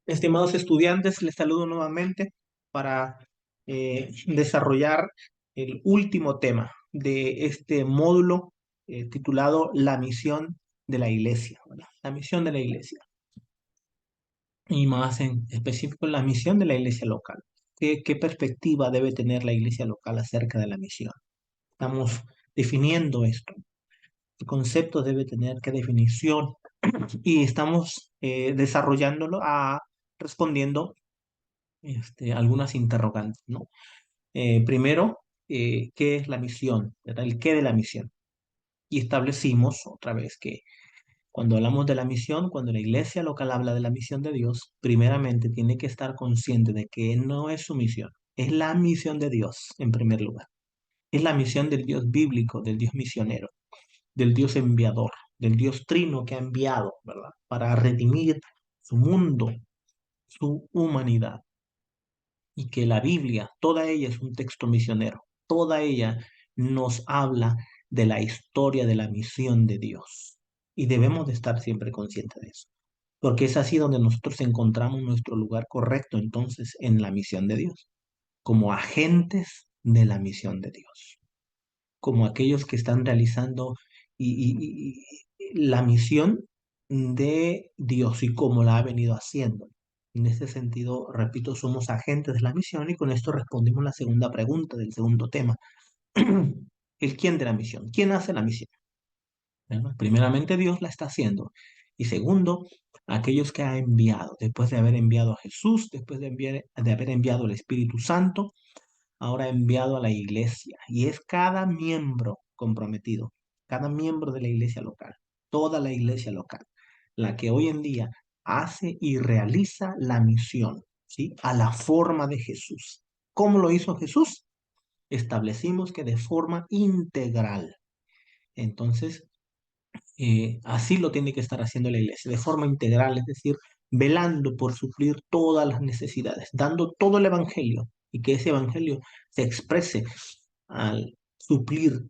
Estimados estudiantes, les saludo nuevamente para desarrollar el último tema de este módulo titulado La misión de la Iglesia, ¿verdad? La misión de la Iglesia. Y más en específico la misión de la Iglesia local. ¿Qué perspectiva debe tener la Iglesia local acerca de la misión? Estamos definiendo esto. ¿Qué concepto debe tener? ¿Qué definición? Y estamos desarrollándolo respondiendo algunas interrogantes, ¿no? Primero, ¿qué es la misión? ¿Verdad? El qué de la misión. Y establecimos otra vez que cuando hablamos de la misión, cuando la iglesia local habla de la misión de Dios, primeramente tiene que estar consciente de que no es su misión, es la misión de Dios en primer lugar. Es la misión del Dios bíblico, del Dios misionero, del Dios enviador, del Dios trino que ha enviado, ¿verdad? Para redimir su mundo, su humanidad. Y que la Biblia, toda ella es un texto misionero, toda ella nos habla de la historia de la misión de Dios. Y debemos de estar siempre conscientes de eso, porque es así donde nosotros encontramos nuestro lugar correcto entonces en la misión de Dios, como agentes de la misión de Dios, como aquellos que están realizando la misión de Dios y cómo la ha venido haciendo. En este sentido, repito, somos agentes de la misión y con esto respondimos la segunda pregunta del segundo tema. ¿El quién de la misión? ¿Quién hace la misión? ¿Verdad? Primeramente, Dios la está haciendo. Y segundo, aquellos que ha enviado, después de haber enviado a Jesús, después de haber enviado al Espíritu Santo, ahora ha enviado a la iglesia. Y es cada miembro comprometido, cada miembro de la iglesia local, toda la iglesia local, la que hoy en día hace y realiza la misión, ¿sí? A la forma de Jesús. ¿Cómo lo hizo Jesús? Establecimos que de forma integral. Entonces, así lo tiene que estar haciendo la iglesia, de forma integral, es decir, velando por suplir todas las necesidades, dando todo el evangelio y que ese evangelio se exprese al suplir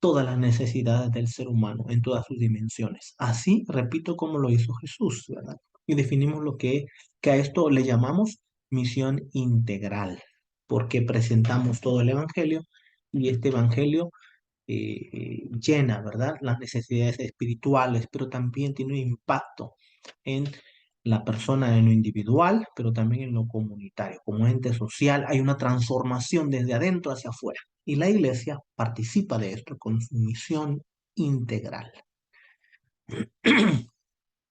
todas las necesidades del ser humano en todas sus dimensiones. Así, repito, como lo hizo Jesús, ¿verdad? Y definimos que a esto le llamamos misión integral, porque presentamos todo el evangelio y este evangelio llena, ¿verdad? Las necesidades espirituales, pero también tiene un impacto en la persona en lo individual, pero también en lo comunitario. Como ente social hay una transformación desde adentro hacia afuera y la iglesia participa de esto con su misión integral.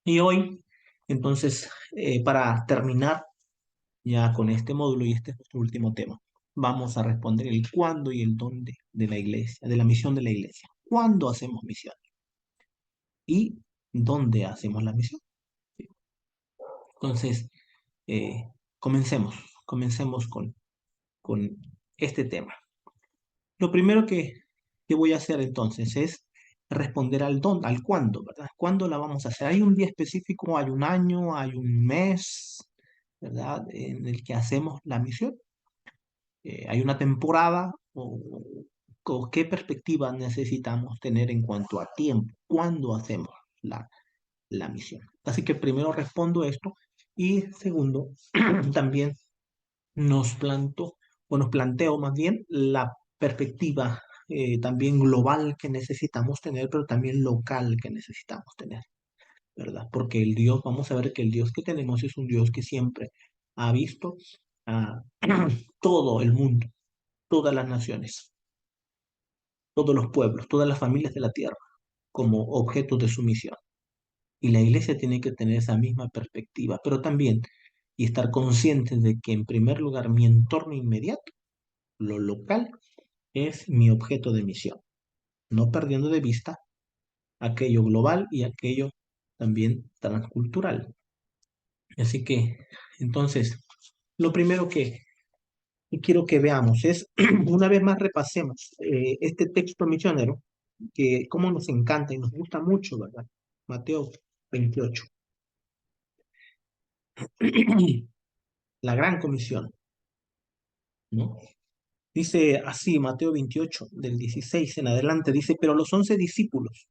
Y hoy, entonces, para terminar ya con este módulo y este es nuestro último tema, vamos a responder el cuándo y el dónde de la iglesia, de la misión de la iglesia. ¿Cuándo hacemos misión? ¿Y dónde hacemos la misión? Entonces, eh, comencemos, comencemos con este tema. Lo primero que voy a hacer entonces es responder al dónde, al cuándo, ¿verdad? ¿Cuándo la vamos a hacer? ¿Hay un día específico, hay un año, hay un mes, ¿verdad? En el que hacemos la misión. ¿Hay una temporada o qué perspectiva necesitamos tener en cuanto a tiempo? ¿Cuándo hacemos la misión? Así que primero respondo esto y segundo, también nos planteo más bien la perspectiva también global que necesitamos tener, pero también local que necesitamos tener, ¿verdad? Porque el Dios, vamos a ver que el Dios que tenemos es un Dios que siempre ha visto a todo el mundo, todas las naciones, todos los pueblos, todas las familias de la tierra como objeto de su misión. Y la iglesia tiene que tener esa misma perspectiva, pero también y estar consciente de que en primer lugar mi entorno inmediato, lo local, es mi objeto de misión, no perdiendo de vista aquello global y aquello también transcultural. Así que, entonces, lo primero que quiero que veamos es, una vez más repasemos este texto misionero, que como nos encanta y nos gusta mucho, ¿verdad? Mateo 28. La gran comisión, ¿no? Dice así, Mateo 28, del 16 en adelante, dice, pero los 11 discípulos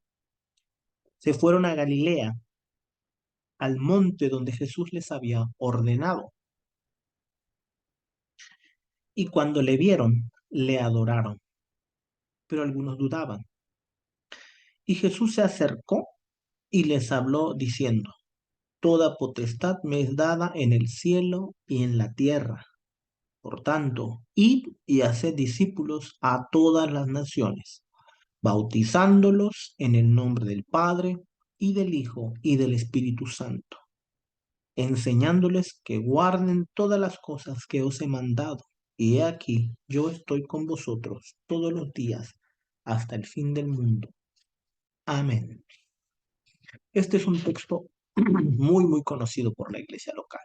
se fueron a Galilea, al monte donde Jesús les había ordenado. Y cuando le vieron, le adoraron, pero algunos dudaban. Y Jesús se acercó y les habló diciendo, Toda potestad me es dada en el cielo y en la tierra. Por tanto, id y haced discípulos a todas las naciones, bautizándolos en el nombre del Padre y del Hijo y del Espíritu Santo, enseñándoles que guarden todas las cosas que os he mandado. Y he aquí, yo estoy con vosotros todos los días hasta el fin del mundo. Amén. Este es un texto muy conocido por la iglesia local,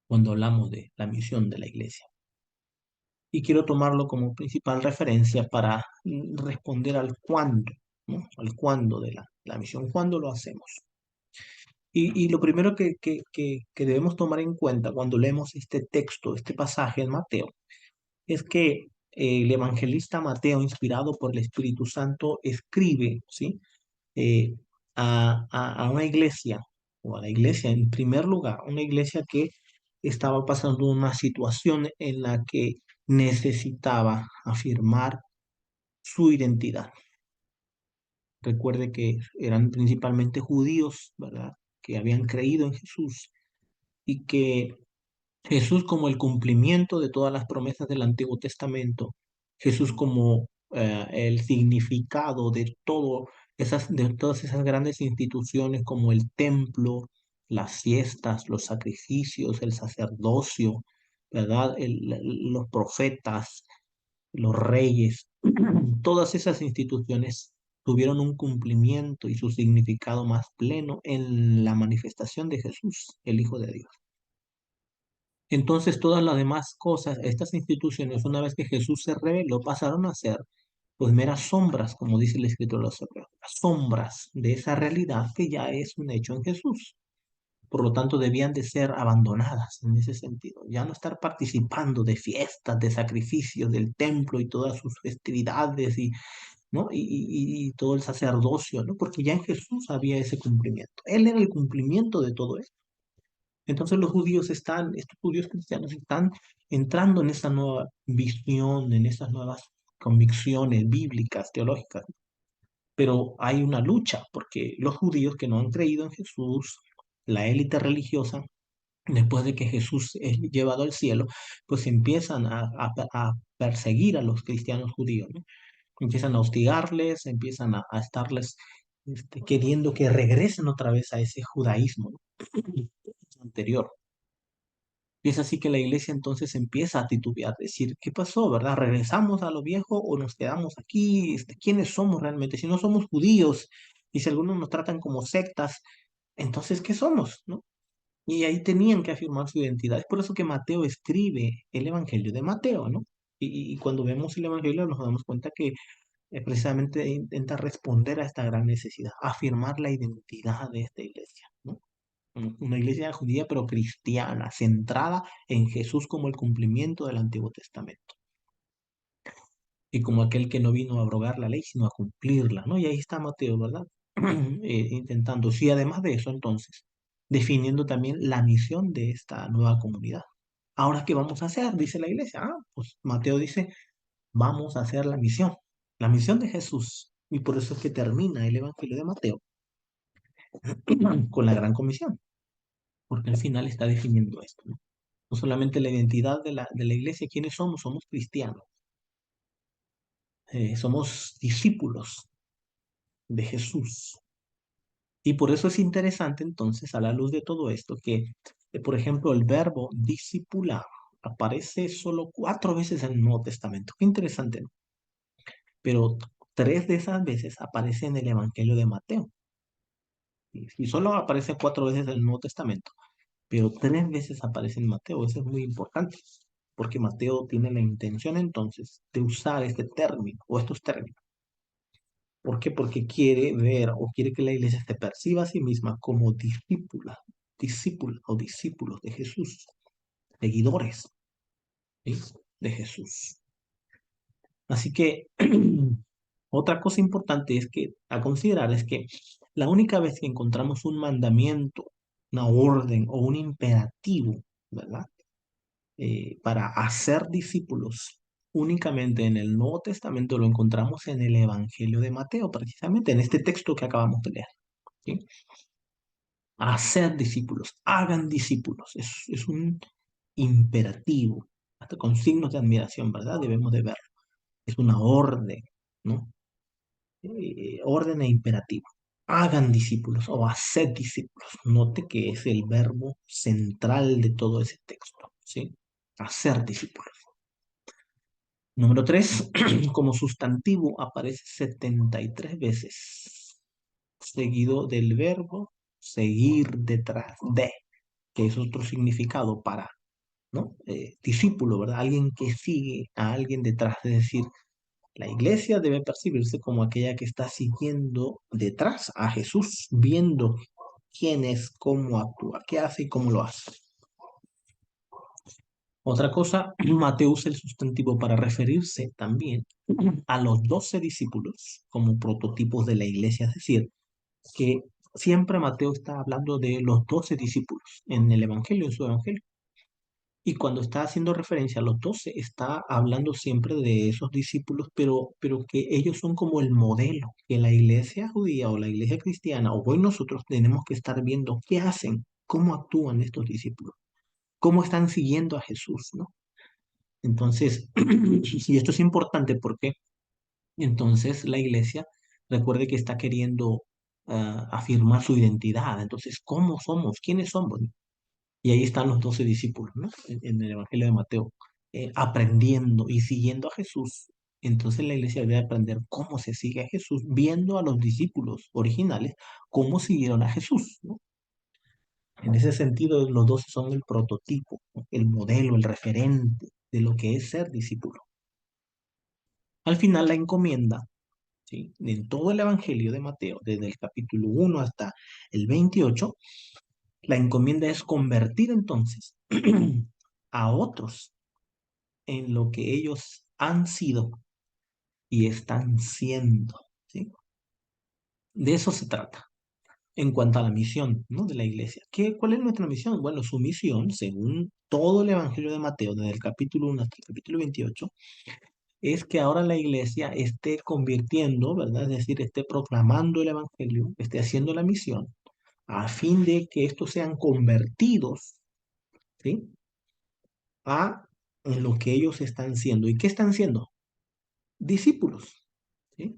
cuando hablamos de la misión de la iglesia. Y quiero tomarlo como principal referencia para responder al cuándo, ¿no? Al cuándo de la misión, cuándo lo hacemos. Y lo primero que debemos tomar en cuenta cuando leemos este texto, este pasaje en Mateo, es que el evangelista Mateo, inspirado por el Espíritu Santo, escribe, ¿sí? eh, a una iglesia, o a la iglesia en primer lugar, una iglesia que estaba pasando una situación en la que necesitaba afirmar su identidad. Recuerde que eran principalmente judíos, ¿verdad? Que habían creído en Jesús y que Jesús como el cumplimiento de todas las promesas del Antiguo Testamento, Jesús como el significado de todas esas grandes instituciones como el templo, las fiestas, los sacrificios, el sacerdocio, ¿verdad? Los profetas, los reyes, todas esas instituciones tuvieron un cumplimiento y su significado más pleno en la manifestación de Jesús, el Hijo de Dios. Entonces todas las demás cosas, estas instituciones, una vez que Jesús se reveló, pasaron a ser pues meras sombras, como dice el escritor de los Hebreos, sombras de esa realidad que ya es un hecho en Jesús. Por lo tanto, debían de ser abandonadas en ese sentido, ya no estar participando de fiestas, de sacrificios del templo y todas sus festividades y, ¿no? y todo el sacerdocio, ¿no? Porque ya en Jesús había ese cumplimiento. Él era el cumplimiento de todo esto. Entonces estos judíos cristianos están entrando en esa nueva visión, en esas nuevas convicciones bíblicas, teológicas. Pero hay una lucha, porque los judíos que no han creído en Jesús, la élite religiosa, después de que Jesús es llevado al cielo, pues empiezan a perseguir a los cristianos judíos, ¿no? Empiezan a hostigarles, empiezan a estarles queriendo que regresen otra vez a ese judaísmo, ¿no? anterior. Y es así que la iglesia entonces empieza a titubear, decir, ¿qué pasó, verdad? ¿Regresamos a lo viejo o nos quedamos aquí? ¿Quiénes somos realmente? Si no somos judíos y si algunos nos tratan como sectas, entonces, ¿qué somos, no? Y ahí tenían que afirmar su identidad. Es por eso que Mateo escribe el Evangelio de Mateo, ¿no? Y cuando vemos el Evangelio nos damos cuenta que precisamente intenta responder a esta gran necesidad, afirmar la identidad de esta iglesia, ¿no? Una iglesia judía pero cristiana, centrada en Jesús como el cumplimiento del Antiguo Testamento y como aquel que no vino a abrogar la ley, sino a cumplirla, ¿no? Y ahí está Mateo, ¿verdad? Intentando, sí, además de eso, entonces, definiendo también la misión de esta nueva comunidad. Ahora, ¿qué vamos a hacer? Dice la iglesia. Pues Mateo dice, vamos a hacer la misión de Jesús. Y por eso es que termina el Evangelio de Mateo con la gran comisión, porque al final está definiendo esto, ¿no? No solamente la identidad de la iglesia, ¿quiénes somos? Somos cristianos, somos discípulos de Jesús. Y por eso es interesante entonces, a la luz de todo esto, que, por ejemplo, el verbo discipular aparece solo 4 veces en el Nuevo Testamento. Qué interesante, ¿no? Pero 3 de esas veces aparece en el Evangelio de Mateo. Y solo aparece 4 veces en el Nuevo Testamento, pero 3 veces aparece en Mateo. Eso es muy importante, porque Mateo tiene la intención entonces de usar este término o estos términos. ¿Por qué? Porque quiere ver o quiere que la iglesia se perciba a sí misma como discípula o discípulos de Jesús, seguidores, ¿sí? de Jesús. Así que otra cosa importante es que a considerar es que la única vez que encontramos un mandamiento una orden o un imperativo, ¿verdad? Para hacer discípulos. Únicamente en el Nuevo Testamento lo encontramos en el Evangelio de Mateo, precisamente en este texto que acabamos de leer. ¿Sí? Hacer discípulos, hagan discípulos. Es un imperativo, hasta con signos de admiración, ¿verdad? Debemos de verlo. Es una orden, ¿no? Orden e imperativo. Hagan discípulos o haced discípulos. Note que es el verbo central de todo ese texto, ¿sí? Hacer discípulos. Número 3, como sustantivo aparece 73 veces, seguido del verbo seguir detrás de, que es otro significado para, ¿no? Discípulo, ¿verdad? Alguien que sigue a alguien detrás, es decir, la iglesia debe percibirse como aquella que está siguiendo detrás a Jesús, viendo quién es, cómo actúa, qué hace y cómo lo hace. Otra cosa, Mateo usa el sustantivo para referirse también a los 12 discípulos como prototipos de la iglesia, es decir, que siempre Mateo está hablando de los 12 discípulos en el Evangelio, en su Evangelio. Y cuando está haciendo referencia a los 12 está hablando siempre de esos discípulos, pero que ellos son como el modelo, que la iglesia judía o la iglesia cristiana, o hoy nosotros tenemos que estar viendo qué hacen, cómo actúan estos discípulos, cómo están siguiendo a Jesús, ¿no? Entonces, y esto es importante porque entonces la iglesia, recuerde que está queriendo afirmar su identidad. Entonces, ¿cómo somos? ¿Quiénes somos? Y ahí están los 12 discípulos, ¿no? En el Evangelio de Mateo, aprendiendo y siguiendo a Jesús. Entonces la iglesia debe aprender cómo se sigue a Jesús, viendo a los discípulos originales cómo siguieron a Jesús, ¿no? En ese sentido, los 12 son el prototipo, ¿no? El modelo, el referente de lo que es ser discípulo. Al final, la encomienda, ¿sí? En todo el Evangelio de Mateo, desde el capítulo 1 hasta el 28, la encomienda es convertir entonces a otros en lo que ellos han sido y están siendo, ¿sí? De eso se trata. En cuanto a la misión, ¿no? De la iglesia. ¿Cuál es nuestra misión? Bueno, su misión, según todo el Evangelio de Mateo, desde el capítulo 1 hasta el capítulo 28, es que ahora la iglesia esté convirtiendo, ¿verdad? Es decir, esté proclamando el Evangelio, esté haciendo la misión, a fin de que estos sean convertidos, ¿sí? A en lo que ellos están siendo. ¿Y qué están siendo? Discípulos, ¿sí?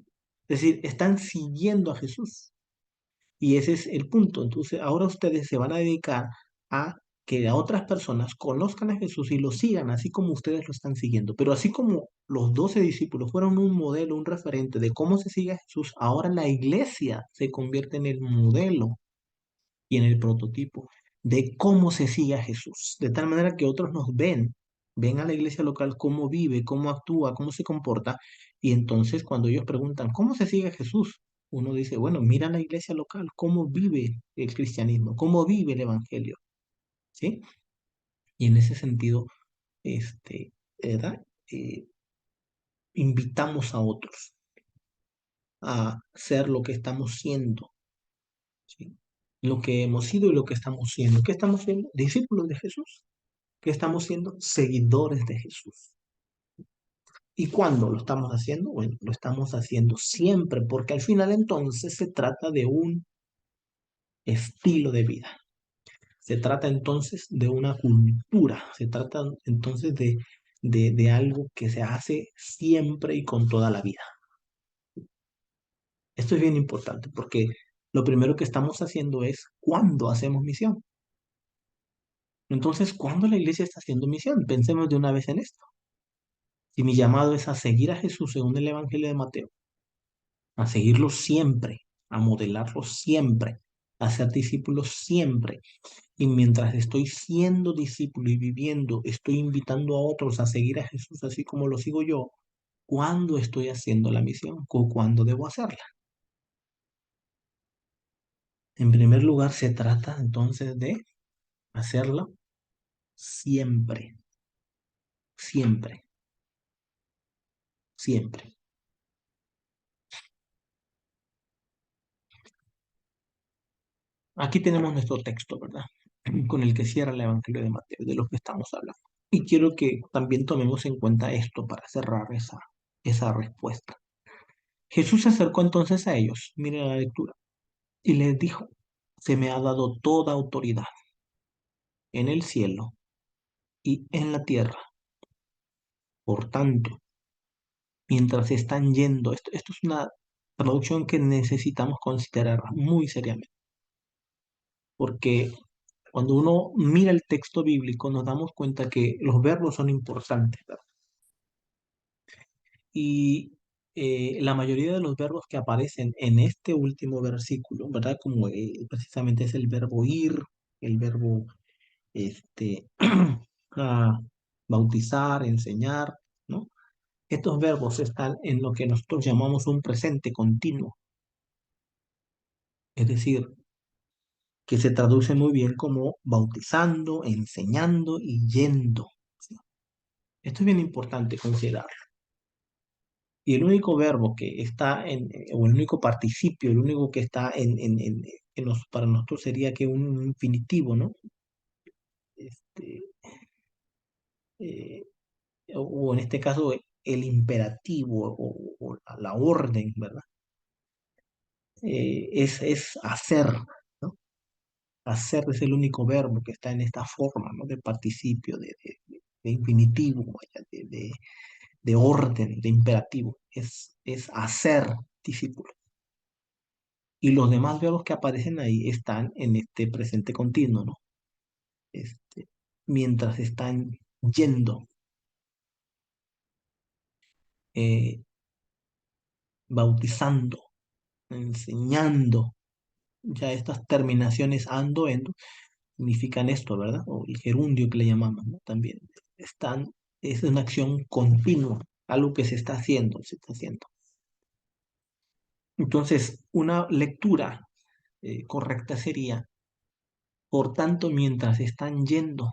Es decir, están siguiendo a Jesús. Y ese es el punto. Entonces, ahora ustedes se van a dedicar a que a otras personas conozcan a Jesús y lo sigan, así como ustedes lo están siguiendo. Pero así como los 12 discípulos fueron un modelo, un referente de cómo se sigue a Jesús, ahora la iglesia se convierte en el modelo y en el prototipo de cómo se sigue a Jesús. De tal manera que otros nos ven a la iglesia local cómo vive, cómo actúa, cómo se comporta. Y entonces cuando ellos preguntan, ¿cómo se sigue a Jesús? Uno dice, bueno, mira la iglesia local, cómo vive el cristianismo, cómo vive el evangelio, ¿sí? Y en ese sentido, ¿verdad? Eh, invitamos a otros a ser lo que estamos siendo, ¿sí? Lo que hemos sido y lo que estamos siendo. ¿Qué estamos siendo? Discípulos de Jesús. ¿Qué estamos siendo? Seguidores de Jesús. ¿Y cuándo lo estamos haciendo? Bueno, lo estamos haciendo siempre, porque al final entonces se trata de un estilo de vida. Se trata entonces de una cultura, se trata entonces de algo que se hace siempre y con toda la vida. Esto es bien importante porque lo primero que estamos haciendo es cuándo hacemos misión. Entonces, ¿cuándo la iglesia está haciendo misión? Pensemos de una vez en esto. Si mi llamado es a seguir a Jesús según el Evangelio de Mateo, a seguirlo siempre, a modelarlo siempre, a ser discípulos siempre. Y mientras estoy siendo discípulo y viviendo, estoy invitando a otros a seguir a Jesús así como lo sigo yo. ¿Cuándo estoy haciendo la misión? ¿O cuándo debo hacerla? En primer lugar, se trata entonces de hacerlo siempre, siempre, siempre. Aquí tenemos nuestro texto, ¿verdad? Con el que cierra el Evangelio de Mateo, de lo que estamos hablando. Y quiero que también tomemos en cuenta esto para cerrar esa respuesta. Jesús se acercó entonces a ellos, miren la lectura, y les dijo, se me ha dado toda autoridad en el cielo y en la tierra. Por tanto, mientras están yendo, esto es una traducción que necesitamos considerar muy seriamente, porque cuando uno mira el texto bíblico nos damos cuenta que los verbos son importantes, ¿verdad? Y la mayoría de los verbos que aparecen en este último versículo, ¿verdad? Como precisamente es el verbo ir, el verbo este, ah, bautizar, enseñar, ¿no? Estos verbos están en lo que nosotros llamamos un presente continuo, es decir, que se traduce muy bien como bautizando, enseñando y yendo, ¿sí? Esto es bien importante considerar. Y el único verbo que está o el único participio, el único que está para nosotros sería que un infinitivo, ¿no? Este, eh, o en este caso el imperativo o la orden, ¿verdad? Es hacer, ¿no? Hacer es el único verbo que está en esta forma, ¿no? De participio, de infinitivo, vaya, de orden, de imperativo. Es hacer discípulo. Y los demás verbos que aparecen ahí están en este presente continuo, ¿no? Este, mientras están yendo, eh, bautizando, enseñando. Ya estas terminaciones ando, endo, significan esto, ¿verdad? O el gerundio que le llamamos, ¿no? También es una acción continua, algo que se está haciendo, se está haciendo. Entonces, una lectura correcta sería, por tanto, mientras están yendo,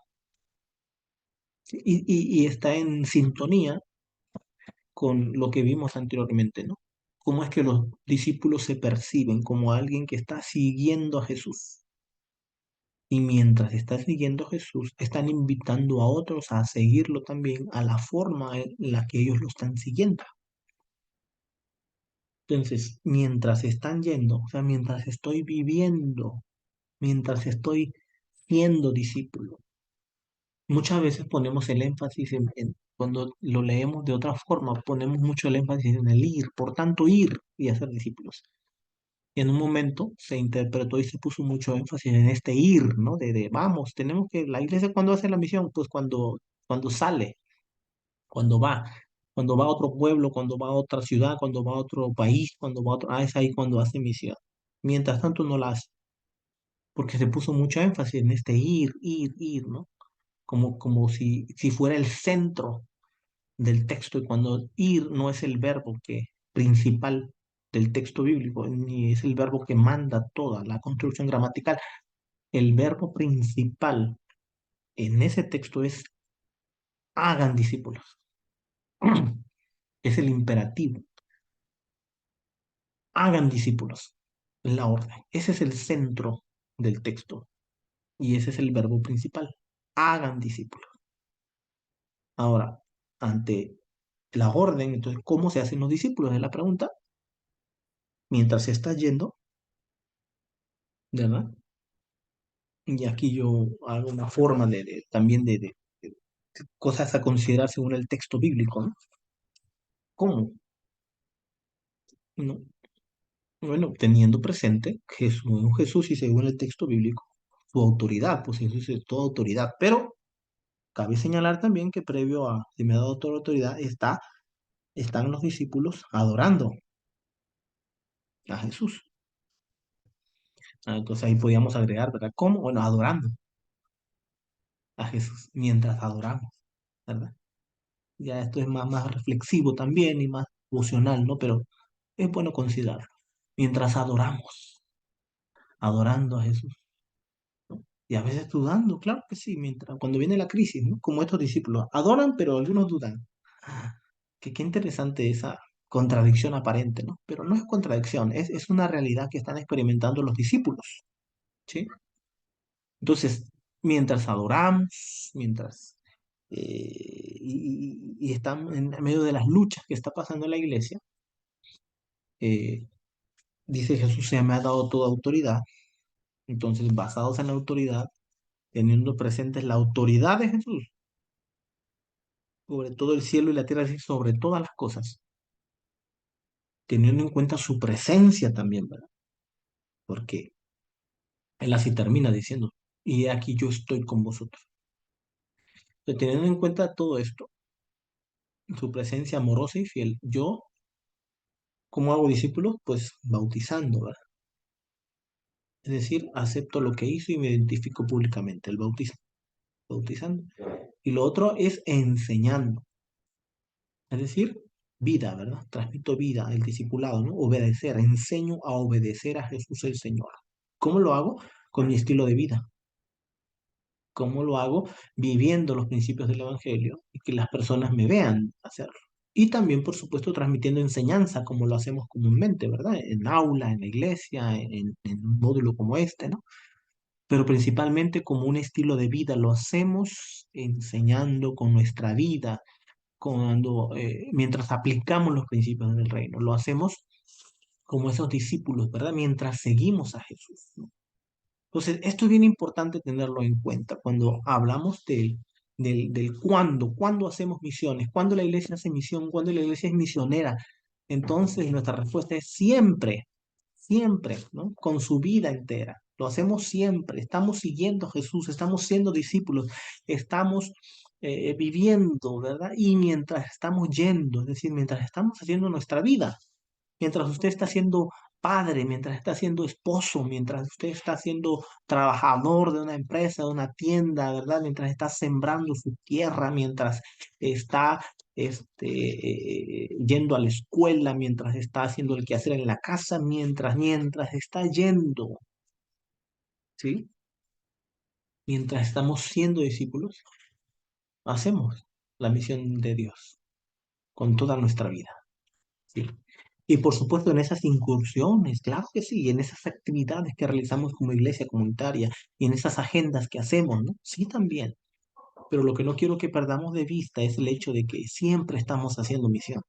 ¿sí? Y está en sintonía con lo que vimos anteriormente, ¿no? Cómo es que los discípulos se perciben como alguien que está siguiendo a Jesús. Y mientras está siguiendo a Jesús, están invitando a otros a seguirlo también a la forma en la que ellos lo están siguiendo. Entonces, mientras están yendo, o sea, mientras estoy viviendo, mientras estoy siendo discípulo, muchas veces ponemos el énfasis cuando lo leemos de otra forma, ponemos mucho el énfasis en el ir, por tanto, ir y hacer discípulos. Y en un momento se interpretó y se puso mucho énfasis en este ir, ¿no? Vamos, tenemos que, la iglesia cuando hace la misión, pues cuando sale, cuando va, cuando va a otro pueblo, cuando va a otra ciudad, cuando va a otro país, cuando va a otro, es ahí cuando hace misión. Mientras tanto no la hace, porque se puso mucho énfasis en este ir, ¿no? Como si fuera el centro del texto y cuando ir no es el verbo principal del texto bíblico, ni es el verbo que manda toda la construcción gramatical. El verbo principal en ese texto es hagan discípulos. Es el imperativo. Hagan discípulos. Es la orden. Ese es el centro del texto y ese es el verbo principal. Hagan discípulos. Ahora, ante la orden, entonces, ¿cómo se hacen los discípulos? Es la pregunta. Mientras se está yendo, ¿verdad? Y aquí yo hago una forma también de cosas a considerar según el texto bíblico, ¿no? ¿Cómo? ¿No? Bueno, teniendo presente Jesús y según el texto bíblico, su autoridad, pues Jesús es toda autoridad, pero cabe señalar también que previo a, si me ha dado toda autoridad, están los discípulos adorando a Jesús. Entonces ahí podíamos agregar, ¿verdad? ¿Cómo? Bueno, adorando a Jesús mientras adoramos, ¿verdad? Ya esto es más reflexivo también y más emocional, ¿no? Pero es bueno considerarlo. Mientras adoramos, adorando a Jesús, ¿no? Y a veces dudando, claro que sí, cuando viene la crisis, ¿no? Como estos discípulos, adoran, pero algunos dudan. Ah, qué interesante esa contradicción aparente, ¿no? Pero no es contradicción, es una realidad que están experimentando los discípulos. ¿sí? Entonces, mientras adoramos, mientras y estamos en medio de las luchas que está pasando en la iglesia, eh, dice Jesús, se me ha dado toda autoridad. Entonces, basados en la autoridad, teniendo presentes la autoridad de Jesús sobre todo el cielo y la tierra, y sobre todas las cosas, teniendo en cuenta su presencia también, ¿verdad? Porque él así termina diciendo, y he aquí yo estoy con vosotros. Entonces, teniendo en cuenta todo esto, su presencia amorosa y fiel, yo, ¿cómo hago discípulos? Pues bautizando, ¿verdad? Es decir, acepto lo que hizo y me identifico públicamente, el bautismo, bautizando. Y lo otro es enseñando, es decir, vida, ¿verdad? Transmito vida, el discipulado, ¿no? Obedecer, enseño a obedecer a Jesús el Señor. ¿Cómo lo hago? Con mi estilo de vida. ¿Cómo lo hago? Viviendo los principios del Evangelio y que las personas me vean hacerlo. Y también, por supuesto, transmitiendo enseñanza como lo hacemos comúnmente, ¿verdad? En aula, en la iglesia, en un módulo como este, ¿no? Pero principalmente como un estilo de vida, lo hacemos enseñando con nuestra vida, mientras aplicamos los principios del reino, lo hacemos como esos discípulos, ¿verdad? Mientras seguimos a Jesús, ¿no? Entonces, esto es bien importante tenerlo en cuenta cuando hablamos del cuándo hacemos misiones, cuándo la iglesia hace misión, cuándo la iglesia es misionera. Entonces, nuestra respuesta es siempre, siempre, ¿no? Con su vida entera. Lo hacemos siempre. Estamos siguiendo a Jesús, estamos siendo discípulos, estamos viviendo, ¿verdad? Y mientras estamos yendo, es decir, mientras estamos haciendo nuestra vida, mientras usted está siendo padre, mientras está siendo esposo, mientras usted está siendo trabajador de una empresa, de una tienda, ¿verdad? Mientras está sembrando su tierra, mientras está yendo a la escuela, mientras está haciendo el quehacer en la casa, mientras está yendo, ¿sí? Mientras estamos siendo discípulos, hacemos la misión de Dios con toda nuestra vida, ¿sí? Y por supuesto en esas incursiones, claro que sí, en esas actividades que realizamos como iglesia comunitaria y en esas agendas que hacemos, ¿no? Sí también. Pero lo que no quiero que perdamos de vista es el hecho de que siempre estamos haciendo misión.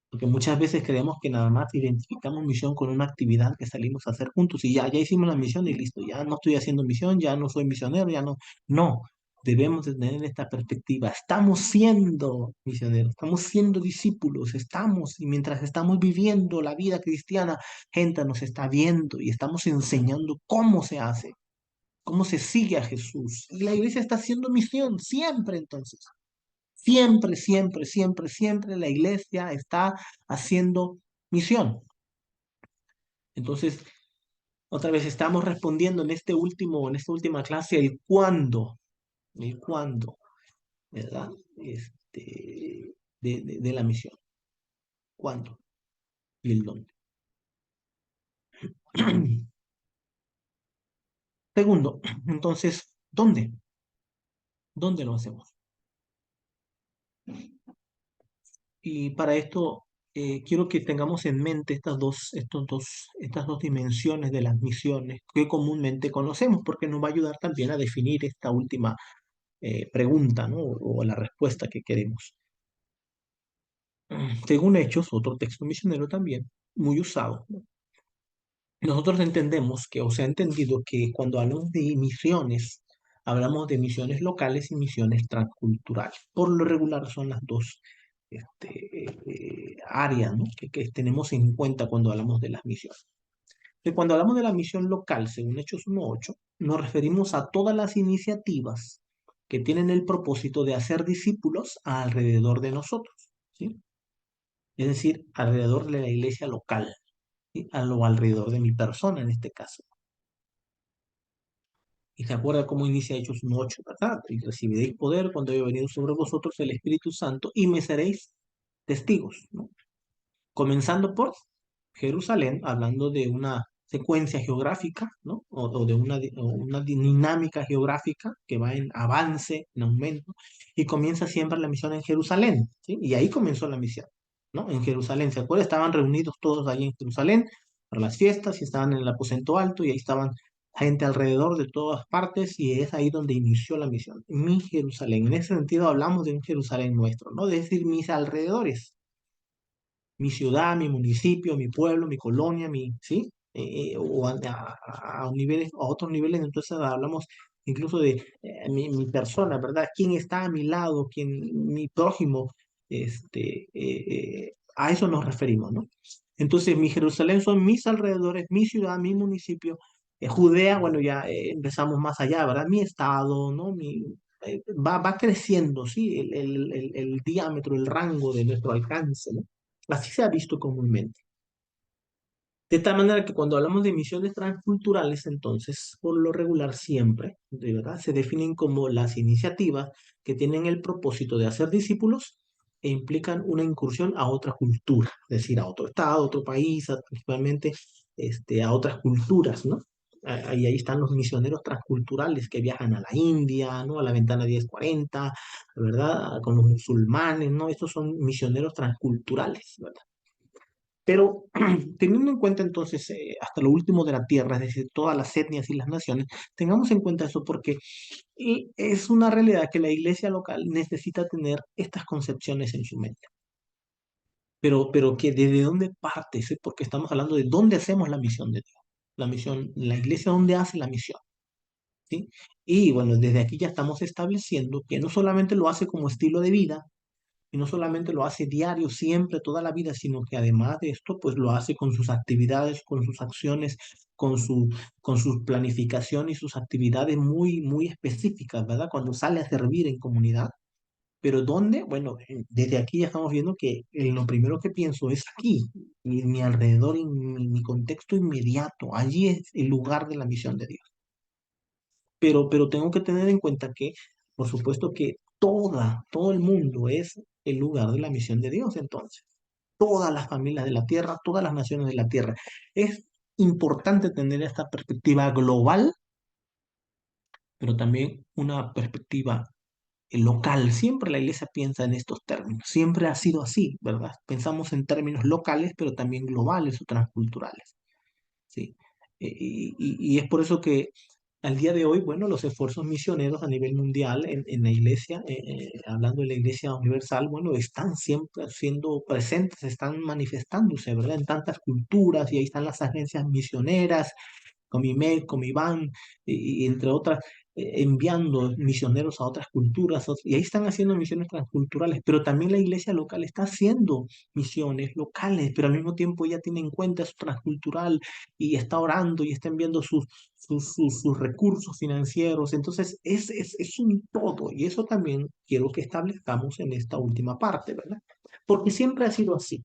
Porque muchas veces creemos que nada más identificamos misión con una actividad que salimos a hacer juntos y ya hicimos la misión y listo, ya no estoy haciendo misión, ya no soy misionero, ya no. No, debemos de tener esta perspectiva. Estamos siendo misioneros, estamos siendo discípulos, y mientras estamos viviendo la vida cristiana, gente nos está viendo y estamos enseñando cómo se hace, cómo se sigue a Jesús. Y la iglesia está haciendo misión siempre entonces. Siempre, siempre, siempre, siempre la iglesia está haciendo misión. Entonces, otra vez estamos respondiendo en esta última clase, el cuándo, ¿verdad? De la misión. ¿Cuándo? Y el dónde. Segundo, entonces, ¿dónde? ¿Dónde lo hacemos? Y para esto quiero que tengamos en mente estas dos dimensiones de las misiones que comúnmente conocemos, porque nos va a ayudar también a definir esta última pregunta, ¿no? O la respuesta que queremos. Según Hechos, otro texto misionero también, muy usado, ¿no? Nosotros entendemos que, o se ha entendido que cuando hablamos de misiones, hablamos de misiones locales y misiones transculturales. Por lo regular son las dos áreas, ¿no? que tenemos en cuenta cuando hablamos de las misiones. Y cuando hablamos de la misión local, según Hechos 1.8, nos referimos a todas las iniciativas que tienen el propósito de hacer discípulos alrededor de nosotros, ¿sí? Es decir, alrededor de la iglesia local, ¿sí? O alrededor de mi persona en este caso. Y se acuerda cómo inicia Hechos 1.8, ¿verdad? Y recibiréis poder cuando haya venido sobre vosotros el Espíritu Santo y me seréis testigos, ¿no? Comenzando por Jerusalén, hablando de una secuencia geográfica, ¿no? O de una dinámica geográfica que va en avance, en aumento, y comienza siempre la misión en Jerusalén, ¿sí? Y ahí comenzó la misión, ¿no? En Jerusalén, ¿se acuerda? Estaban reunidos todos ahí en Jerusalén para las fiestas y estaban en el aposento alto y ahí estaban gente alrededor de todas partes y es ahí donde inició la misión. Mi Jerusalén. En ese sentido hablamos de un Jerusalén nuestro, ¿no? Es decir, mis alrededores, mi ciudad, mi municipio, mi pueblo, mi colonia, ¿sí? O a niveles, a otros niveles, entonces hablamos incluso de mi persona, ¿verdad? ¿Quién está a mi lado? Mi prójimo? A eso nos referimos, ¿no? Entonces, mi Jerusalén son mis alrededores, mi ciudad, mi municipio. Judea, bueno, ya empezamos más allá, ¿verdad? Mi estado, ¿no? Va creciendo, ¿sí? El diámetro, el rango de nuestro alcance, ¿no? Así se ha visto comúnmente. De tal manera que cuando hablamos de misiones transculturales, entonces, por lo regular siempre, de verdad, se definen como las iniciativas que tienen el propósito de hacer discípulos e implican una incursión a otra cultura, es decir, a otro estado, a otro país, principalmente a otras culturas, ¿no? Ahí están los misioneros transculturales que viajan a la India, ¿no? A la Ventana 1040, ¿verdad? Con los musulmanes, ¿no? Estos son misioneros transculturales, ¿verdad? Pero teniendo en cuenta entonces hasta lo último de la tierra, es decir, todas las etnias y las naciones, tengamos en cuenta eso porque es una realidad que la iglesia local necesita tener estas concepciones en su mente. Pero que desde dónde parte, ¿sí? Porque estamos hablando de dónde hacemos la misión de Dios. La misión, la iglesia dónde hace la misión, ¿sí? Y bueno, desde aquí ya estamos estableciendo que no solamente lo hace como estilo de vida, y no solamente lo hace diario, siempre, toda la vida, sino que además de esto, pues lo hace con sus actividades, con sus acciones, con con su planificación y sus actividades muy, muy específicas, ¿verdad? Cuando sale a servir en comunidad. Pero ¿dónde? Bueno, desde aquí ya estamos viendo que lo primero que pienso es aquí, en mi alrededor, en mi contexto inmediato. Allí es el lugar de la misión de Dios. Pero tengo que tener en cuenta que, por supuesto, que todo el mundo es el lugar de la misión de Dios, entonces. Todas las familias de la tierra, todas las naciones de la tierra. Es importante tener esta perspectiva global, pero también una perspectiva local. Siempre la iglesia piensa en estos términos. Siempre ha sido así, ¿verdad? Pensamos en términos locales, pero también globales o transculturales. ¿Sí? Y es por eso que al día de hoy, bueno, los esfuerzos misioneros a nivel mundial en la iglesia, hablando de la iglesia universal, bueno, están siempre siendo presentes, están manifestándose, ¿verdad? En tantas culturas y ahí están las agencias misioneras Comimed, Comiván, y entre otras, enviando misioneros a otras culturas, y ahí están haciendo misiones transculturales, pero también la iglesia local está haciendo misiones locales, pero al mismo tiempo ella tiene en cuenta eso transcultural y está orando y está enviando sus recursos financieros, entonces es un todo, y eso también quiero que establezcamos en esta última parte, ¿verdad? Porque siempre ha sido así.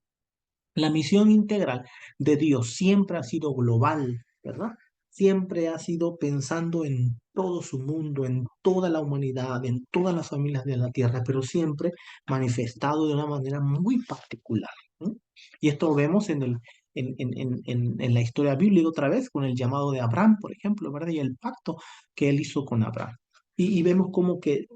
La misión integral de Dios siempre ha sido global, ¿verdad? Siempre ha sido pensando en todo su mundo, en toda la humanidad, en todas las familias de la tierra, pero siempre manifestado de una manera muy particular, ¿no? Y esto lo vemos en la historia bíblica otra vez, con el llamado de Abraham, por ejemplo, ¿verdad? Y el pacto que él hizo con Abraham. Y vemos como que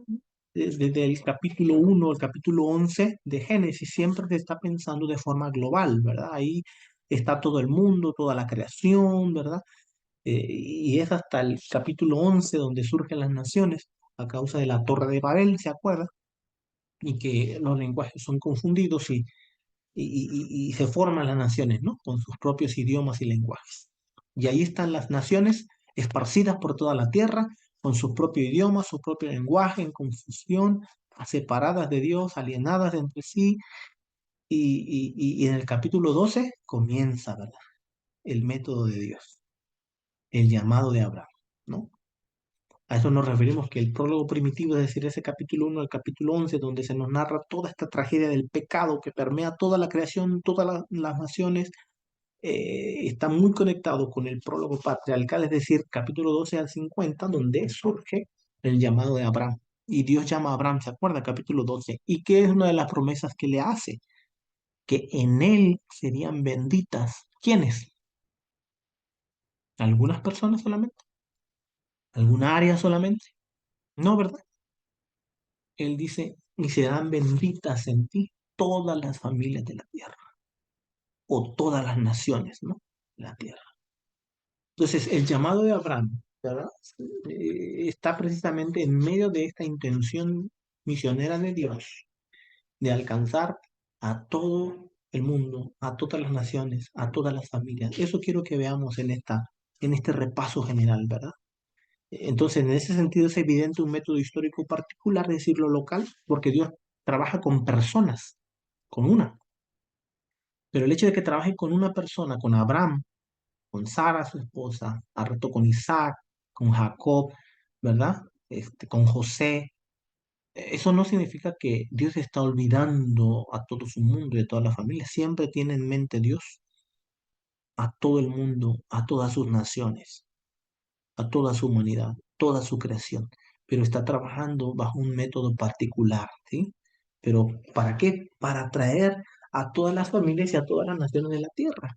desde el capítulo 1 al capítulo 11 de Génesis, siempre se está pensando de forma global, ¿verdad? Ahí está todo el mundo, toda la creación, ¿verdad? Y es hasta el capítulo 11 donde surgen las naciones a causa de la Torre de Babel, ¿se acuerda? Y que los lenguajes son confundidos y se forman las naciones, ¿no? Con sus propios idiomas y lenguajes. Y ahí están las naciones esparcidas por toda la tierra, con su propio idioma, su propio lenguaje, en confusión, separadas de Dios, alienadas entre sí. Y en el capítulo 12 comienza, ¿verdad? El método de Dios, el llamado de Abraham, ¿no? A eso nos referimos que el prólogo primitivo, es decir, ese capítulo 1 al capítulo 11 donde se nos narra toda esta tragedia del pecado que permea toda la creación, todas las naciones, está muy conectado con el prólogo patriarcal, es decir, capítulo 12 al 50 donde surge el llamado de Abraham. Y Dios llama a Abraham, ¿se acuerda? Capítulo 12. ¿Y qué es una de las promesas que le hace? Que en él serían benditas. ¿Quiénes? ¿Algunas personas solamente? ¿Alguna área solamente? No, ¿verdad? Él dice, y serán benditas en ti todas las familias de la tierra, o todas las naciones, ¿no? La tierra. Entonces, el llamado de Abraham, ¿verdad? Está precisamente en medio de esta intención misionera de Dios de alcanzar a todo el mundo, a todas las naciones, a todas las familias. Eso quiero que veamos en este repaso general, ¿verdad? Entonces, en ese sentido es evidente un método histórico particular, es decir, lo local, porque Dios trabaja con personas, con una. Pero el hecho de que trabaje con una persona, con Abraham, con Sara, su esposa, al rato con Isaac, con Jacob, ¿verdad? Con José, eso no significa que Dios está olvidando a todo su mundo y a toda la familia. Siempre tiene en mente Dios a todo el mundo, a todas sus naciones, a toda su humanidad, toda su creación. Pero está trabajando bajo un método particular, ¿sí? Pero ¿para qué? Para atraer a todas las familias y a todas las naciones de la tierra,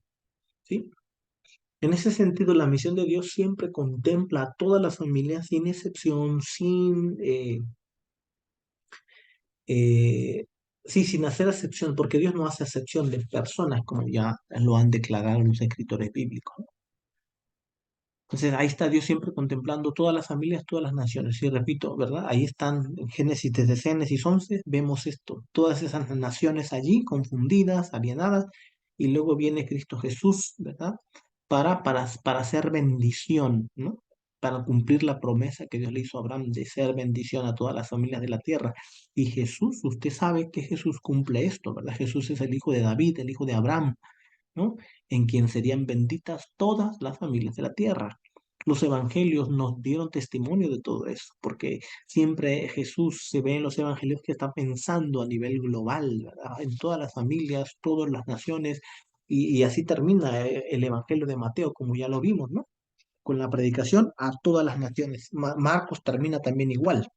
¿sí? En ese sentido, la misión de Dios siempre contempla a todas las familias sin excepción, eh, sí, sin hacer excepción, porque Dios no hace excepción de personas, como ya lo han declarado los escritores bíblicos. Entonces ahí está Dios siempre contemplando todas las familias, todas las naciones. Y repito, ¿verdad? Ahí están en Génesis, desde Génesis 11, vemos esto, todas esas naciones allí confundidas, alienadas, y luego viene Cristo Jesús, ¿verdad? Para hacer bendición, ¿no? Para cumplir la promesa que Dios le hizo a Abraham de ser bendición a todas las familias de la tierra. Y Jesús, usted sabe que Jesús cumple esto, ¿verdad? Jesús es el hijo de David, el hijo de Abraham, ¿no? En quien serían benditas todas las familias de la tierra. Los evangelios nos dieron testimonio de todo eso, porque siempre Jesús se ve en los evangelios que está pensando a nivel global, ¿verdad? En todas las familias, todas las naciones, y así termina el evangelio de Mateo, como ya lo vimos, ¿no? Con la predicación a todas las naciones. Marcos termina también igual,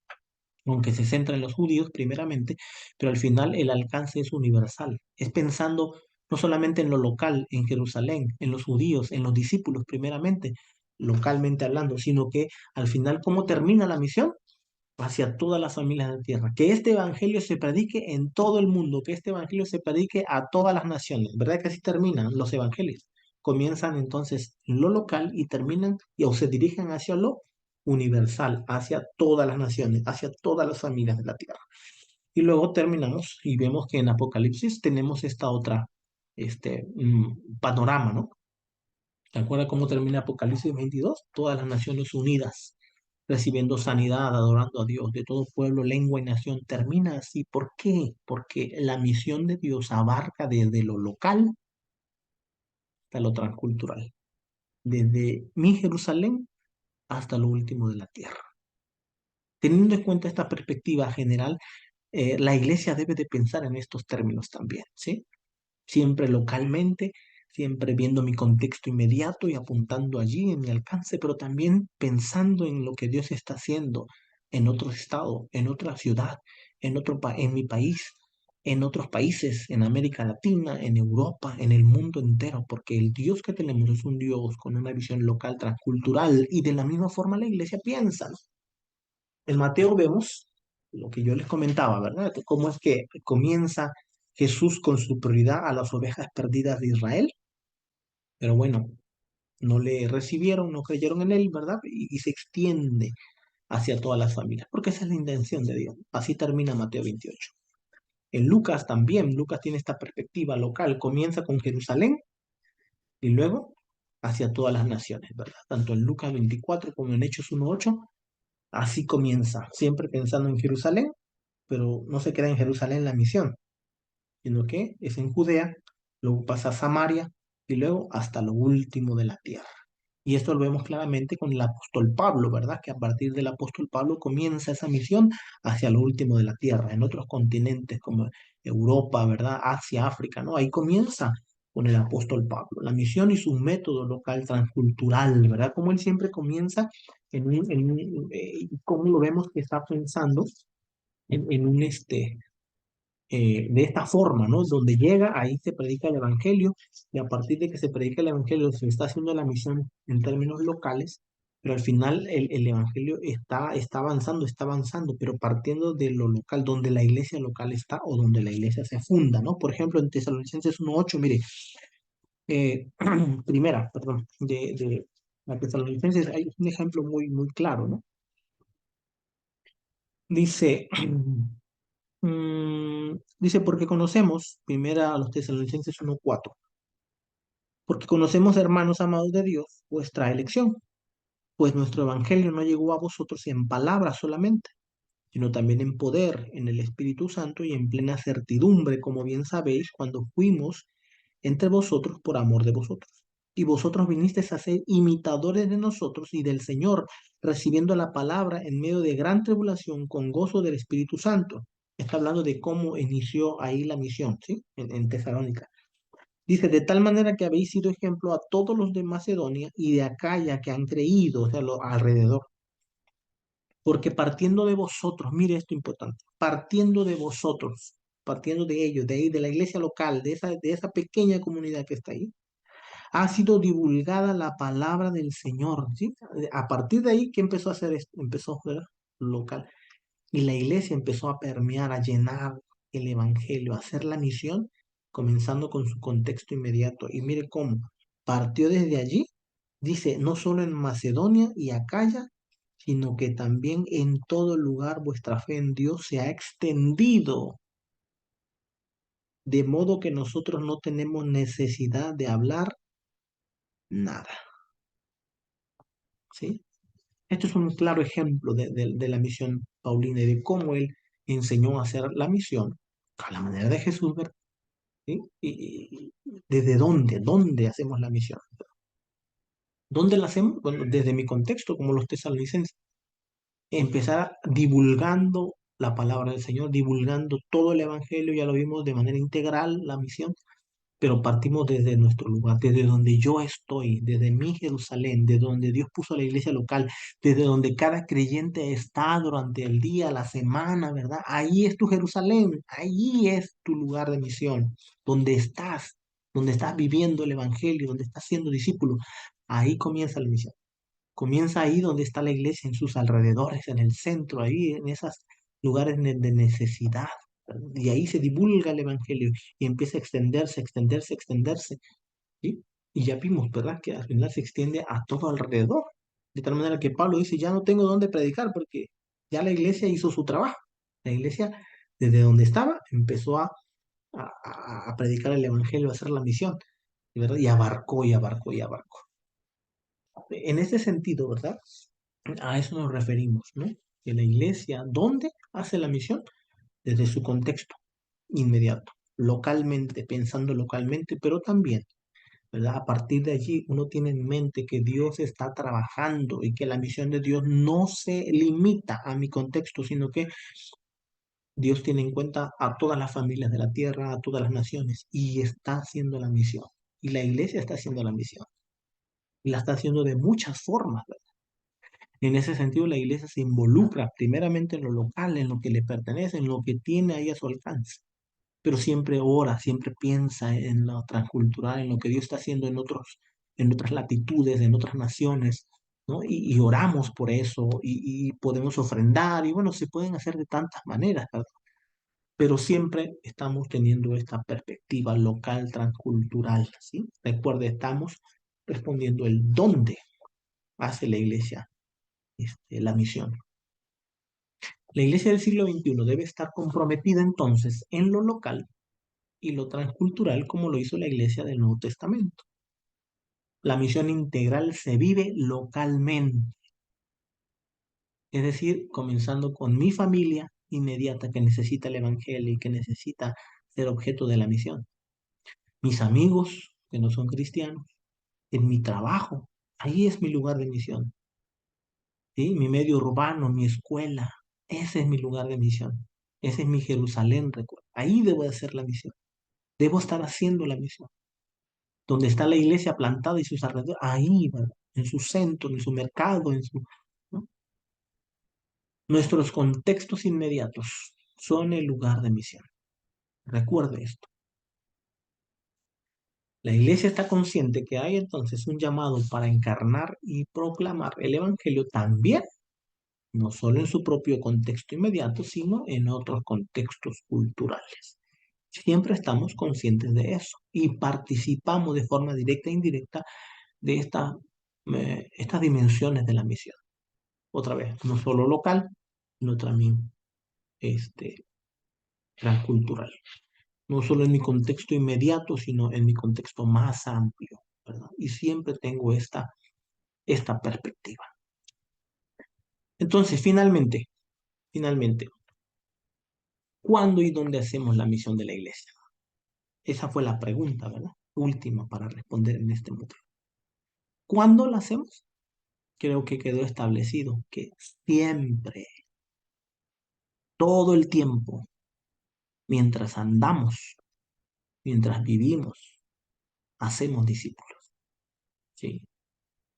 aunque se centra en los judíos primeramente, pero al final el alcance es universal. Es pensando no solamente en lo local, en Jerusalén, en los judíos, en los discípulos primeramente, localmente hablando, sino que al final, ¿cómo termina la misión? Hacia todas las familias de la tierra. Que este evangelio se predique en todo el mundo, que este evangelio se predique a todas las naciones. ¿Verdad que así terminan los evangelios? Comienzan entonces en lo local y terminan o se dirigen hacia lo universal, hacia todas las naciones, hacia todas las familias de la tierra. Y luego terminamos y vemos que en Apocalipsis tenemos esta otra, panorama, ¿no? ¿Te acuerdas cómo termina Apocalipsis 22? Todas las naciones unidas, recibiendo sanidad, adorando a Dios, de todo pueblo, lengua y nación. Termina así. ¿Por qué? Porque la misión de Dios abarca desde lo local hasta lo transcultural, desde mi Jerusalén hasta lo último de la tierra. Teniendo en cuenta esta perspectiva general, la iglesia debe de pensar en estos términos también, ¿sí? Siempre localmente, siempre viendo mi contexto inmediato y apuntando allí en mi alcance, pero también pensando en lo que Dios está haciendo en otro estado, en otra ciudad, en mi país, en otros países, en América Latina, en Europa, en el mundo entero, porque el Dios que tenemos es un Dios con una visión local, transcultural, y de la misma forma la iglesia piensa, ¿no? En Mateo vemos lo que yo les comentaba, ¿verdad? Cómo es que comienza Jesús con su prioridad a las ovejas perdidas de Israel, pero bueno, no le recibieron, no creyeron en él, ¿verdad? Y se extiende hacia todas las familias, porque esa es la intención de Dios. Así termina Mateo 28. En Lucas también, Lucas tiene esta perspectiva local, comienza con Jerusalén y luego hacia todas las naciones, ¿verdad? Tanto en Lucas 24 como en Hechos 1:8, así comienza, siempre pensando en Jerusalén, pero no se queda en Jerusalén la misión, sino que es en Judea, luego pasa a Samaria y luego hasta lo último de la tierra. Y esto lo vemos claramente con el apóstol Pablo, ¿verdad? Que a partir del apóstol Pablo comienza esa misión hacia lo último de la tierra, en otros continentes como Europa, ¿verdad? Asia, África, ¿no? Ahí comienza con el apóstol Pablo, la misión y su método local transcultural, ¿verdad? Como él siempre comienza cómo lo vemos que está pensando en un de esta forma, ¿no? Donde llega, ahí se predica el evangelio, y a partir de que se predica el evangelio, se está haciendo la misión en términos locales, pero al final el evangelio está avanzando, pero partiendo de lo local, donde la iglesia local está o donde la iglesia se funda, ¿no? Por ejemplo, en Tesalonicenses 1:8, mire, primera, perdón, La Tesalonicenses hay un ejemplo muy, muy claro, ¿no? Dice, dice, porque conocemos, primera a los Tesalonicenses 1:4, porque conocemos, hermanos amados de Dios, vuestra elección, pues nuestro evangelio no llegó a vosotros en palabras solamente, sino también en poder, en el Espíritu Santo y en plena certidumbre, como bien sabéis, cuando fuimos entre vosotros por amor de vosotros. Y vosotros vinisteis a ser imitadores de nosotros y del Señor, recibiendo la palabra en medio de gran tribulación con gozo del Espíritu Santo. Está hablando de cómo inició ahí la misión, ¿sí? En Tesalónica. Dice, de tal manera que habéis sido ejemplo a todos los de Macedonia y de Acaya que han creído, o sea, alrededor. Porque partiendo de vosotros, mire esto importante, partiendo de vosotros, partiendo de ellos, de ahí, de la iglesia local, de esa pequeña comunidad que está ahí, ha sido divulgada la palabra del Señor, ¿sí? A partir de ahí, ¿qué empezó a hacer esto? Empezó, ¿verdad? Local. Y la iglesia empezó a permear, a llenar el evangelio, a hacer la misión, comenzando con su contexto inmediato. Y mire cómo partió desde allí, dice, no solo en Macedonia y Acaya, sino que también en todo lugar vuestra fe en Dios se ha extendido, de modo que nosotros no tenemos necesidad de hablar nada, ¿sí? Esto es un claro ejemplo de la misión paulina y de cómo él enseñó a hacer la misión a la manera de Jesús, ¿verdad? ¿Sí? Y ¿desde dónde hacemos la misión? ¿Dónde la hacemos? Bueno, desde mi contexto, como los tesalonicenses, empezar divulgando la palabra del Señor, divulgando todo el evangelio, ya lo vimos de manera integral, la misión, pero partimos desde nuestro lugar, desde donde yo estoy, desde mi Jerusalén, desde donde Dios puso la iglesia local, desde donde cada creyente está durante el día, la semana, ¿verdad? Ahí es tu Jerusalén, ahí es tu lugar de misión, donde estás viviendo el evangelio, donde estás siendo discípulo, ahí comienza la misión. Comienza ahí donde está la iglesia, en sus alrededores, en el centro, ahí en esos lugares de necesidad. Y ahí se divulga el evangelio y empieza a extenderse, extenderse, extenderse. ¿Sí? Y ya vimos, ¿verdad? Que al final se extiende a todo alrededor. De tal manera que Pablo dice, ya no tengo dónde predicar porque ya la iglesia hizo su trabajo. La iglesia, desde donde estaba, empezó a predicar el evangelio, a hacer la misión, ¿verdad? Y abarcó y abarcó y abarcó. En ese sentido, ¿verdad? A eso nos referimos, ¿no? Que la iglesia, ¿dónde hace la misión? Desde su contexto inmediato, localmente, pensando localmente, pero también, ¿verdad? A partir de allí uno tiene en mente que Dios está trabajando y que la misión de Dios no se limita a mi contexto, sino que Dios tiene en cuenta a todas las familias de la tierra, a todas las naciones, y está haciendo la misión. Y la iglesia está haciendo la misión. Y la está haciendo de muchas formas, ¿verdad? En ese sentido, la iglesia se involucra primeramente en lo local, en lo que le pertenece, en lo que tiene ahí a su alcance, pero siempre ora, siempre piensa en lo transcultural, en lo que Dios está haciendo en otras latitudes, en otras naciones, ¿no? Y oramos por eso, y podemos ofrendar, y bueno, se pueden hacer de tantas maneras, ¿verdad? Pero siempre estamos teniendo esta perspectiva local, transcultural, ¿sí? Recuerde, estamos respondiendo el dónde hace la iglesia la misión. La iglesia del siglo XXI debe estar comprometida entonces en lo local y lo transcultural como lo hizo la iglesia del Nuevo Testamento. La misión integral se vive localmente, es decir, comenzando con mi familia inmediata que necesita el Evangelio y que necesita ser objeto de la misión. Mis amigos que no son cristianos, en mi trabajo, ahí es mi lugar de misión. ¿Sí? Mi medio urbano, mi escuela, ese es mi lugar de misión. Ese es mi Jerusalén, recuerda. Ahí debo de hacer la misión. Debo estar haciendo la misión. Donde está la iglesia plantada y sus alrededores, ahí, ¿verdad? En su centro, en su mercado, ¿no? Nuestros contextos inmediatos son el lugar de misión. Recuerde esto. La iglesia está consciente que hay entonces un llamado para encarnar y proclamar el evangelio también, no solo en su propio contexto inmediato, sino en otros contextos culturales. Siempre estamos conscientes de eso y participamos de forma directa e indirecta de esta estas dimensiones de la misión. Otra vez, no solo local, sino también este, transcultural. No solo en mi contexto inmediato, sino en mi contexto más amplio, ¿verdad? Y siempre tengo esta perspectiva. Entonces, finalmente, ¿cuándo y dónde hacemos la misión de la iglesia? Esa fue la pregunta, ¿verdad? Última para responder en este módulo. ¿Cuándo la hacemos? Creo que quedó establecido que siempre, todo el tiempo, mientras andamos, mientras vivimos, hacemos discípulos. ¿Sí?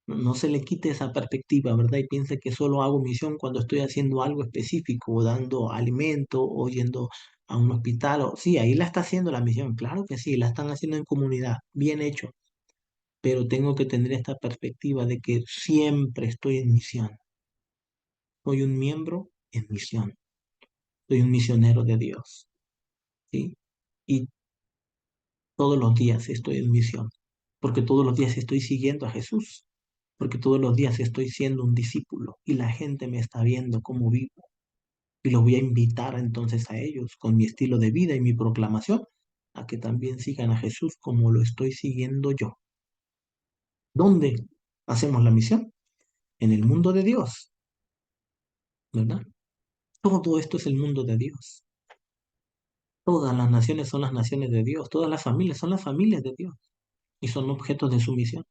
No se le quite esa perspectiva, ¿verdad? Y piense que solo hago misión cuando estoy haciendo algo específico, o dando alimento, o yendo a un hospital. O... Sí, ahí la está haciendo la misión, claro que sí, la están haciendo en comunidad, bien hecho. Pero tengo que tener esta perspectiva de que siempre estoy en misión. Soy un miembro en misión. Soy un misionero de Dios, ¿sí? Y todos los días estoy en misión, porque todos los días estoy siguiendo a Jesús, porque todos los días estoy siendo un discípulo y la gente me está viendo cómo vivo. Y los voy a invitar entonces a ellos con mi estilo de vida y mi proclamación a que también sigan a Jesús como lo estoy siguiendo yo. ¿Dónde hacemos la misión? En el mundo de Dios, ¿verdad? Todo esto es el mundo de Dios. Todas las naciones son las naciones de Dios. Todas las familias son las familias de Dios. Y son objetos de su misión.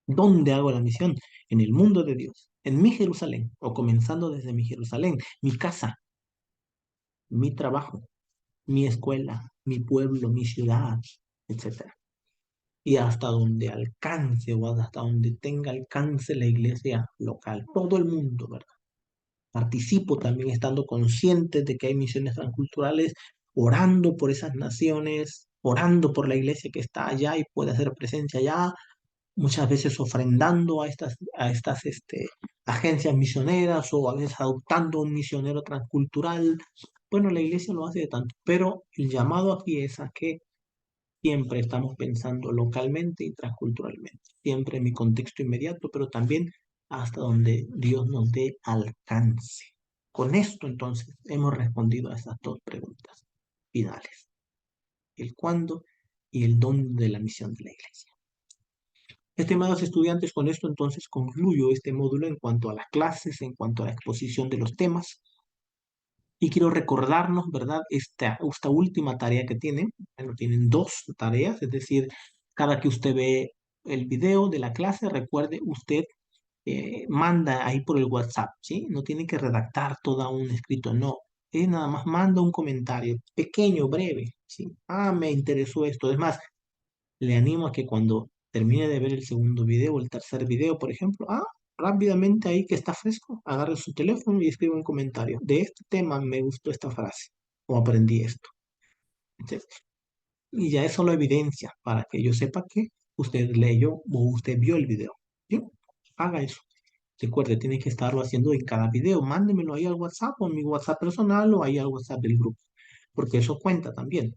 ¿Dónde hago la misión? En el mundo de Dios. En mi Jerusalén. O comenzando desde mi Jerusalén. Mi casa. Mi trabajo. Mi escuela. Mi pueblo. Mi ciudad. Etcétera. Y hasta donde alcance o hasta donde tenga alcance la iglesia local. Todo el mundo, ¿verdad? Participo también estando consciente de que hay misiones transculturales, orando por esas naciones, orando por la iglesia que está allá y puede hacer presencia allá, muchas veces ofrendando a estas agencias misioneras o a veces adoptando un misionero transcultural. Bueno, la iglesia lo hace de tanto, pero el llamado aquí es a que siempre estamos pensando localmente y transculturalmente, siempre en mi contexto inmediato, pero también hasta donde Dios nos dé alcance. Con esto, entonces, hemos respondido a estas dos preguntas finales, el cuándo y el dónde de la misión de la iglesia. Estimados estudiantes, con esto entonces concluyo este módulo en cuanto a las clases, en cuanto a la exposición de los temas. Y quiero recordarnos, ¿verdad? Esta última tarea que tienen. Bueno, tienen dos tareas, es decir, cada que usted ve el video de la clase, recuerde, usted manda ahí por el WhatsApp, ¿sí? No tiene que redactar todo un escrito, no. Nada más manda un comentario pequeño, breve, ¿sí? Ah, me interesó esto. Es más, le animo a que cuando termine de ver el segundo video o el tercer video, por ejemplo, rápidamente ahí que está fresco, agarre su teléfono y escriba un comentario. De este tema me gustó esta frase o aprendí esto. Entonces, y ya eso lo evidencia para que yo sepa que usted leyó o usted vio el video. ¿Sí? Haga eso. Recuerde, tiene que estarlo haciendo en cada video. Mándemelo ahí al WhatsApp o en mi WhatsApp personal o ahí al WhatsApp del grupo, porque eso cuenta también.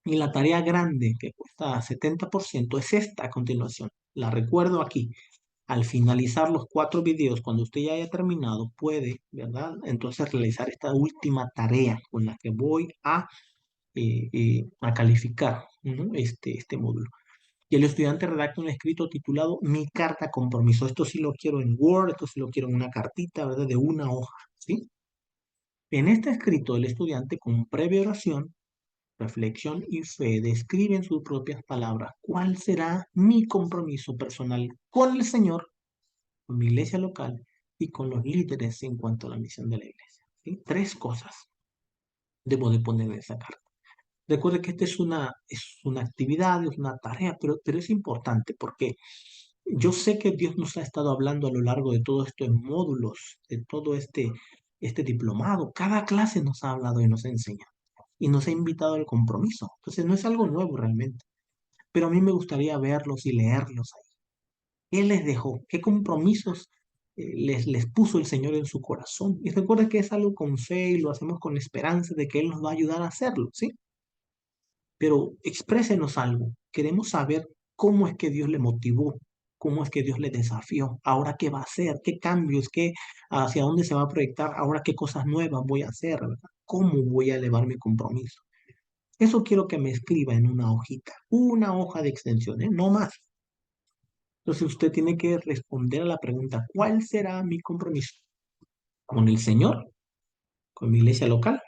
Y la tarea grande que cuesta 70% es esta a continuación. La recuerdo aquí. Al finalizar los 4 videos, cuando usted ya haya terminado, puede, ¿verdad? Entonces realizar esta última tarea con la que voy a calificar, ¿no? este módulo. Y el estudiante redacta un escrito titulado Mi carta compromiso. Esto sí lo quiero en Word, esto sí lo quiero en una cartita, ¿verdad? De una hoja, ¿sí? En este escrito, el estudiante con previa oración, reflexión y fe describe en sus propias palabras cuál será mi compromiso personal con el Señor, con mi iglesia local y con los líderes en cuanto a la misión de la iglesia. ¿Sí? 3 cosas debo de poner en esa carta. Recuerde que esta es una actividad, es una tarea, pero es importante porque yo sé que Dios nos ha estado hablando a lo largo de todos estos módulos, de todo este diplomado. Cada clase nos ha hablado y nos enseña y nos ha invitado al compromiso. Entonces no es algo nuevo realmente, pero a mí me gustaría verlos y leerlos ahí. ¿Qué les dejó? ¿Qué compromisos les puso el Señor en su corazón? Y recuerda que es algo con fe y lo hacemos con esperanza de que Él nos va a ayudar a hacerlo, ¿sí? Pero exprésenos algo. Queremos saber cómo es que Dios le motivó, cómo es que Dios le desafió, ahora qué va a hacer, qué cambios, hacia dónde se va a proyectar, ahora qué cosas nuevas voy a hacer, ¿verdad? ¿Cómo voy a elevar mi compromiso? Eso quiero que me escriba en una hojita, una hoja de extensión, ¿eh? No más. Entonces usted tiene que responder a la pregunta, ¿cuál será mi compromiso? ¿Con el Señor, con mi iglesia local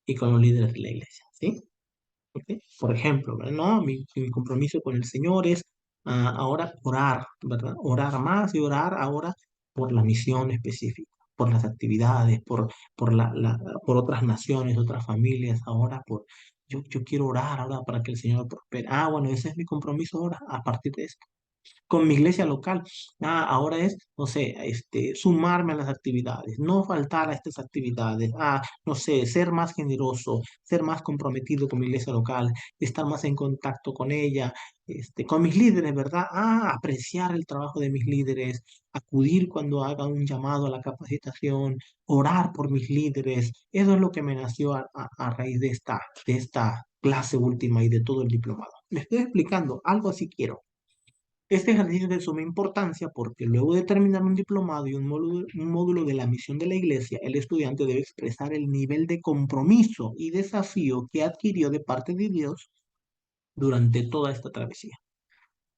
y con los líderes de la iglesia? ¿Sí? ¿Ok? Por ejemplo, ¿verdad? No, mi compromiso con el Señor es ahora orar, ¿verdad? Orar más y orar ahora por la misión específica, por las actividades, por otras naciones, otras familias, ahora yo quiero orar ahora para que el Señor prospere. Ah, bueno, ese es mi compromiso ahora, a partir de esto con mi iglesia local. Ahora es, no sé, sumarme a las actividades, no faltar a estas actividades. No sé, ser más generoso, ser más comprometido con mi iglesia local, estar más en contacto con ella, con mis líderes, ¿verdad? Apreciar el trabajo de mis líderes, acudir cuando haga un llamado a la capacitación, orar por mis líderes. Eso es lo que me nació a raíz de esta clase última y de todo el diplomado. Me estoy explicando, algo así quiero. Este ejercicio es de suma importancia porque luego de terminar un diplomado y un módulo de la misión de la iglesia, el estudiante debe expresar el nivel de compromiso y desafío que adquirió de parte de Dios durante toda esta travesía.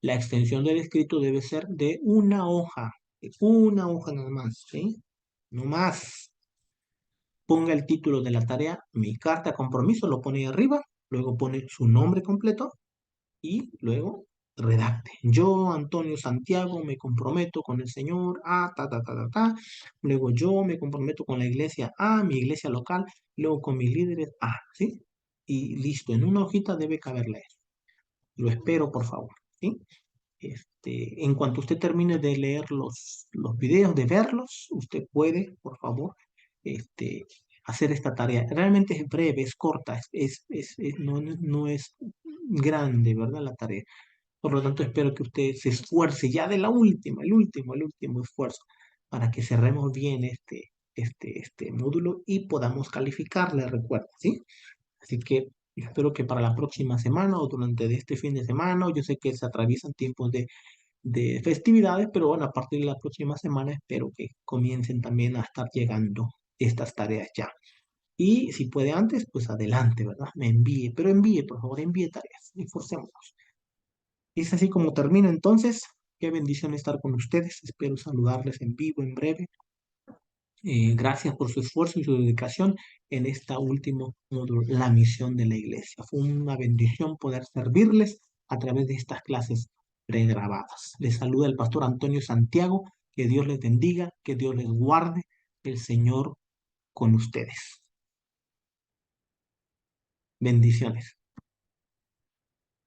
La extensión del escrito debe ser de una hoja nada más, ¿sí? No más. Ponga el título de la tarea, mi carta de compromiso, lo pone ahí arriba, luego pone su nombre completo y luego redacte. Yo, Antonio Santiago, me comprometo con el Señor ta, ta, ta, ta, ta. Luego yo me comprometo con la iglesia mi iglesia local, luego con mis líderes ¿sí? Y listo, en una hojita debe caberle eso. Lo espero, por favor, ¿sí? En cuanto usted termine de leer los videos, de verlos, usted puede, por favor, hacer esta tarea. Realmente es breve, es corta, no es grande, ¿verdad? La tarea. Por lo tanto, espero que usted se esfuerce ya de la última, el último esfuerzo para que cerremos bien este módulo y podamos calificarle, recuerda, ¿sí? Así que espero que para la próxima semana o durante este fin de semana, yo sé que se atraviesan tiempos de festividades, pero bueno, a partir de la próxima semana espero que comiencen también a estar llegando estas tareas ya. Y si puede antes, pues adelante, ¿verdad? Me envíe, pero envíe, por favor, envíe tareas. Esforcémonos. Es así como termino entonces. Qué bendición estar con ustedes. Espero saludarles en vivo en breve. Gracias por su esfuerzo y su dedicación en esta última módulo, la misión de la iglesia. Fue una bendición poder servirles a través de estas clases pregrabadas. Les saluda el pastor Antonio Santiago. Que Dios les bendiga, que Dios les guarde, el Señor con ustedes. Bendiciones.